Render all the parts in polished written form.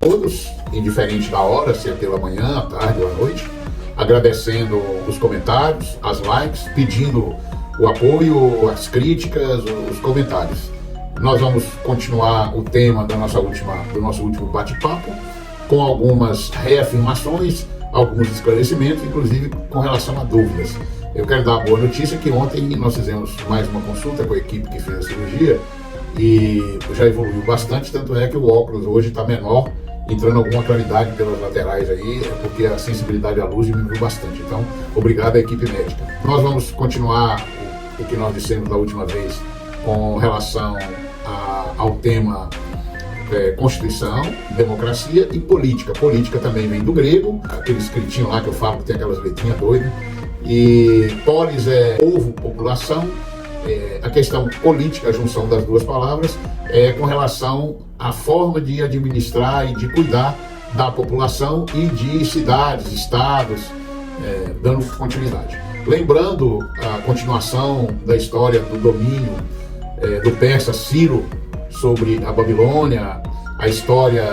Todos, indiferente da hora, se é pela manhã, à tarde ou à noite, agradecendo os comentários, as likes, pedindo o apoio, as críticas, os comentários. Nós vamos continuar o tema do nosso último bate-papo, com algumas reafirmações, alguns esclarecimentos, inclusive com relação a dúvidas. Eu quero dar a boa notícia que ontem nós fizemos mais uma consulta com a equipe que fez a cirurgia e já evoluiu bastante, tanto é que o óculos hoje está menor, entrando alguma claridade pelas laterais aí, porque a sensibilidade à luz diminuiu bastante. Então, obrigado à equipe médica. Nós vamos continuar o que nós dissemos da última vez com relação ao tema Constituição, democracia e política. Política também vem do grego, aquele escritinho lá que eu falo que tem aquelas letrinhas doidas. E polis é povo, população. A questão política, a junção das duas palavras, é com relação à forma de administrar e de cuidar da população e de cidades, estados, dando continuidade. Lembrando a continuação da história do domínio do persa Ciro sobre a Babilônia, a história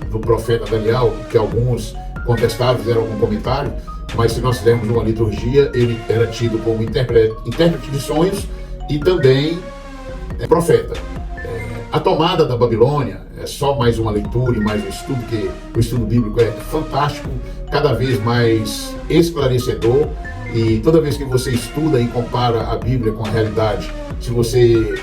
do profeta Daniel, que alguns contestaram, fizeram algum comentário, mas se nós fizermos uma liturgia, ele era tido como intérprete de sonhos e também profeta. A tomada da Babilônia é só mais uma leitura e mais um estudo, que o estudo bíblico é fantástico, cada vez mais esclarecedor, e toda vez que você estuda e compara a Bíblia com a realidade, se você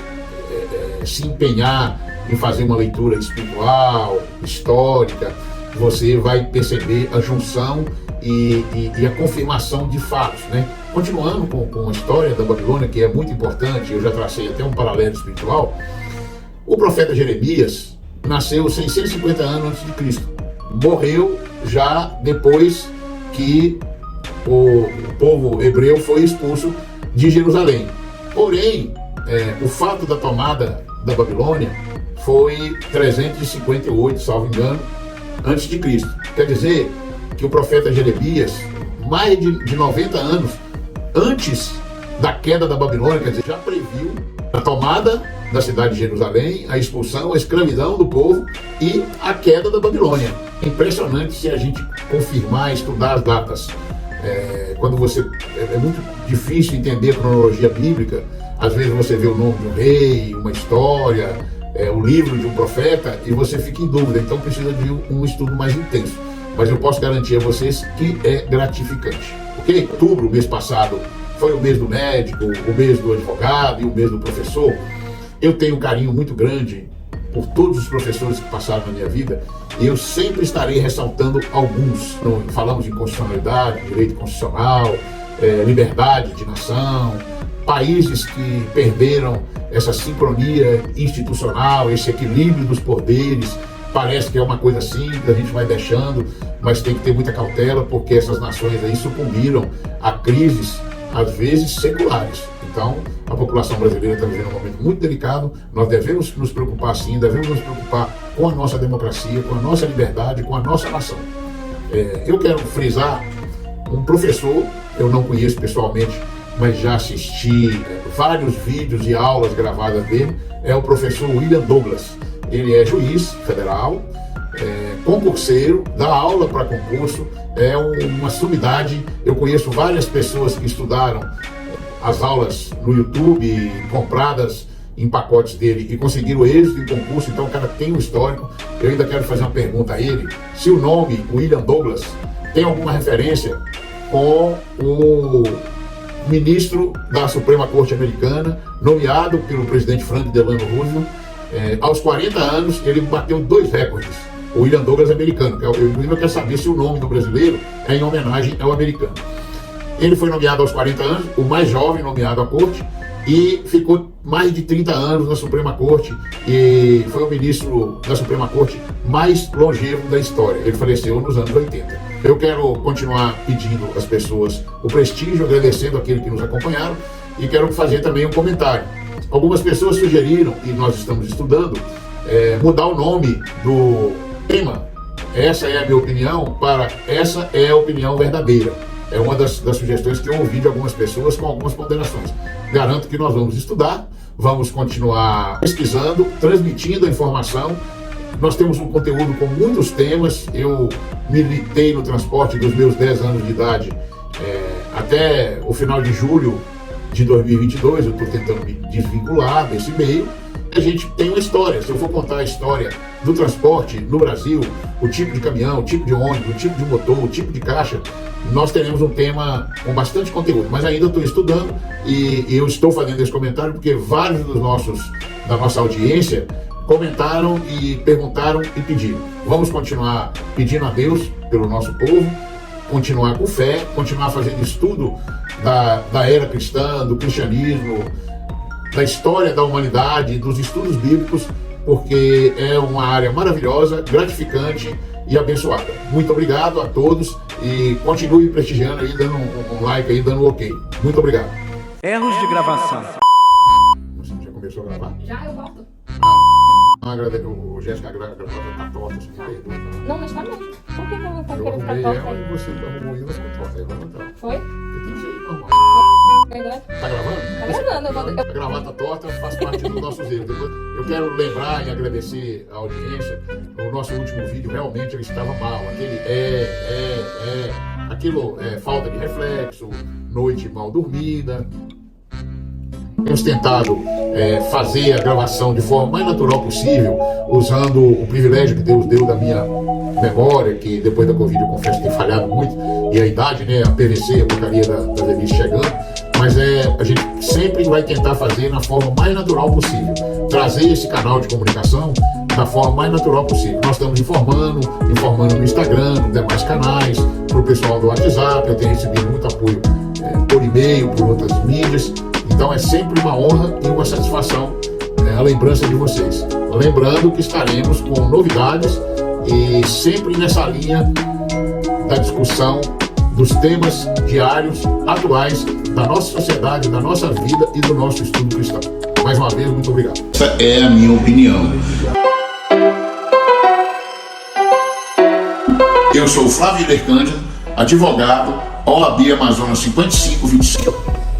se empenhar em fazer uma leitura espiritual, histórica, você vai perceber a junção e a confirmação de fatos, né? Continuando com a história da Babilônia, que é muito importante, eu já tracei até um paralelo espiritual. O profeta Jeremias nasceu 650 anos antes de Cristo. Morreu já depois que o povo hebreu foi expulso de Jerusalém. Porém, o fato da tomada da Babilônia foi 358, salvo engano, antes de Cristo. Quer dizer que o profeta Jeremias, mais de 90 anos antes da queda da Babilônia, quer dizer, já previu a tomada da cidade de Jerusalém, a expulsão, a escravidão do povo e a queda da Babilônia. É impressionante se a gente confirmar, estudar as datas. Quando é muito difícil entender a cronologia bíblica. Às vezes você vê o nome de um rei, uma história, o livro de um profeta, e você fica em dúvida. Então precisa de um estudo mais intenso. Mas eu posso garantir a vocês que é gratificante. Ok? Outubro, mês passado, foi o mês do médico, o mês do advogado e o mês do professor. Eu tenho um carinho muito grande por todos os professores que passaram na minha vida, e eu sempre estarei ressaltando alguns. Falamos em constitucionalidade, direito constitucional, liberdade de nação, países que perderam essa sincronia institucional, esse equilíbrio dos poderes. Parece que é uma coisa simples, a gente vai deixando, mas tem que ter muita cautela, porque essas nações aí sucumbiram a crises, às vezes, seculares. Então, a população brasileira está vivendo um momento muito delicado. Nós devemos nos preocupar sim, devemos nos preocupar com a nossa democracia, com a nossa liberdade, com a nossa nação. Eu quero frisar um professor, eu não conheço pessoalmente, mas já assisti vários vídeos e aulas gravadas dele, é o professor William Douglas. Ele é juiz federal, concurseiro, dá aula para concurso, é uma sumidade. Eu conheço várias pessoas que estudaram as aulas no YouTube, compradas em pacotes dele, e conseguiram êxito em concurso. Então o cara tem um histórico. Eu ainda quero fazer uma pergunta a ele, se o nome William Douglas tem alguma referência com o ministro da Suprema Corte Americana, nomeado pelo presidente Franklin Delano Roosevelt. Aos 40 anos, ele bateu 2 recordes. O William Douglas americano. Eu quero saber se o nome do brasileiro é em homenagem ao americano. Ele foi nomeado aos 40 anos, o mais jovem nomeado à corte, e ficou mais de 30 anos na Suprema Corte, e foi o ministro da Suprema Corte mais longevo da história. Ele faleceu nos anos 80. Eu quero continuar pedindo às pessoas o prestígio, agradecendo aqueles que nos acompanharam, e quero fazer também um comentário. Algumas pessoas sugeriram, e nós estamos estudando, mudar o nome do tema. Essa é a minha opinião, para essa é a opinião verdadeira. É uma das sugestões que eu ouvi de algumas pessoas com algumas ponderações. Garanto que nós vamos estudar, vamos continuar pesquisando, transmitindo a informação Nós temos um conteúdo com muitos temas. Eu militei no transporte dos meus 10 anos de idade até o final de julho de 2022. Eu estou tentando me desvincular desse meio. A gente tem uma história. Se eu for contar a história do transporte no Brasil, o tipo de caminhão, o tipo de ônibus, o tipo de motor, o tipo de caixa, nós teremos um tema com bastante conteúdo. Mas ainda estou estudando e eu estou fazendo esse comentário porque vários da nossa audiência comentaram e perguntaram e pediram. Vamos continuar pedindo a Deus pelo nosso povo, continuar com fé, continuar fazendo estudo da era cristã, do cristianismo, da história da humanidade, dos estudos bíblicos, porque é uma área maravilhosa, gratificante e abençoada. Muito obrigado a todos e continue prestigiando aí, dando um like aí, dando um ok. Muito obrigado. Erros de gravação. Você já começou a gravar? Já, eu volto. O Jéssica gravou tá torta, assim, perdoa. Não, mas tá mesmo. Por que eu não tá Eu querendo arrumei ficar ela torta e aí? você arrumou ela, ficou torta. Aí vai entrar. Foi? Tem que ser normal. Verdade? Tá gravando? Tá gravando, A gravata torta faz parte dos nossos erros. Depois, eu quero lembrar e agradecer a audiência. O nosso último vídeo realmente ele estava mal. Aquele aquilo falta de reflexo, noite mal dormida. Temos tentado fazer a gravação de forma mais natural possível, usando o privilégio que Deus deu da minha memória, que depois da Covid eu confesso que tem falhado muito, e a idade, né, a PVC, a porcaria da velhice chegando, mas a gente sempre vai tentar fazer na forma mais natural possível, trazer esse canal de comunicação da forma mais natural possível. Nós estamos informando no Instagram, nos demais canais, para o pessoal do WhatsApp, eu tenho recebido muito apoio por e-mail, por outras mídias. Então é sempre uma honra e uma satisfação a lembrança de vocês. Lembrando que estaremos com novidades e sempre nessa linha da discussão dos temas diários, atuais, da nossa sociedade, da nossa vida e do nosso estudo cristão. Mais uma vez, muito obrigado. Essa é a minha opinião. Eu sou o Flávio Cândido, advogado, OAB Amazonas 5525.